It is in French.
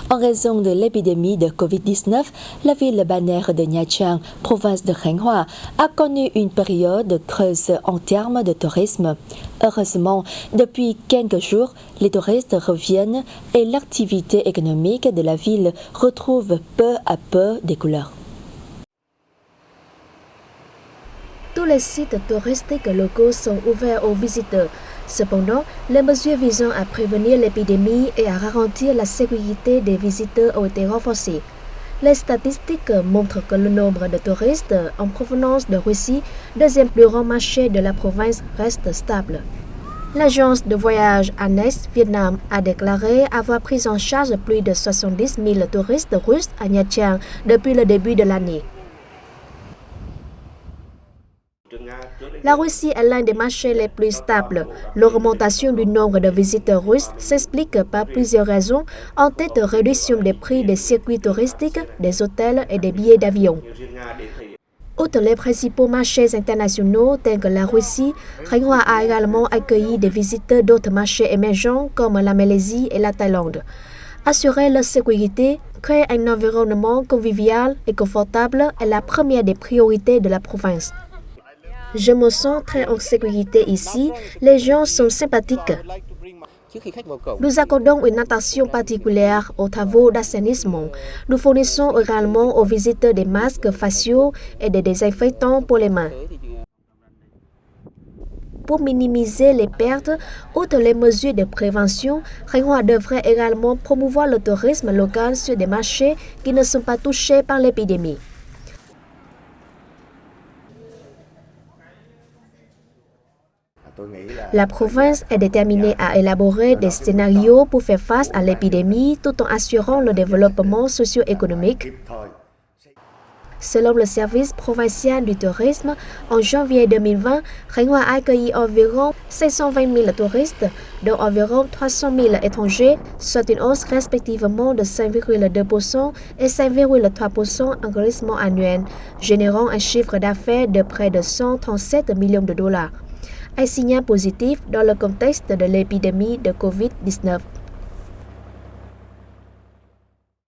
En raison de l'épidémie de Covid-19, la ville balnéaire de Nha Trang, province de Khánh Hòa, a connu une période creuse en termes de tourisme. Heureusement, depuis quelques jours, les touristes reviennent et l'activité économique de la ville retrouve peu à peu des couleurs. Tous les sites touristiques locaux sont ouverts aux visiteurs. Cependant, les mesures visant à prévenir l'épidémie et à garantir la sécurité des visiteurs ont été renforcées. Les statistiques montrent que le nombre de touristes en provenance de Russie, deuxième plus grand marché de la province, reste stable. L'agence de voyage Annex Vietnam a déclaré avoir pris en charge plus de 70 000 touristes russes à Nha Trang depuis le début de l'année. La Russie est l'un des marchés les plus stables. L'augmentation du nombre de visiteurs russes s'explique par plusieurs raisons, en tête de réduction des prix des circuits touristiques, des hôtels et des billets d'avion. Outre les principaux marchés internationaux tels que la Russie, Khánh Hòa a également accueilli des visiteurs d'autres marchés émergents comme la Malaisie et la Thaïlande. Assurer leur sécurité, créer un environnement convivial et confortable est la première des priorités de la province. Je me sens très en sécurité ici, les gens sont sympathiques. Nous accordons une attention particulière aux travaux d'assainissement. Nous fournissons également aux visiteurs des masques faciaux et des désinfectants pour les mains. Pour minimiser les pertes, outre les mesures de prévention, Khánh Hòa devrait également promouvoir le tourisme local sur des marchés qui ne sont pas touchés par l'épidémie. La province est déterminée à élaborer des scénarios pour faire face à l'épidémie tout en assurant le développement socio-économique. Selon le service provincial du tourisme, en janvier 2020, Khánh Hòa a accueilli environ 520 000 touristes, dont environ 300 000 étrangers, soit une hausse respectivement de 5,2% et 5,3% en glissement annuel, générant un chiffre d'affaires de près de 137 millions de dollars. Un signal positif dans le contexte de l'épidémie de Covid-19.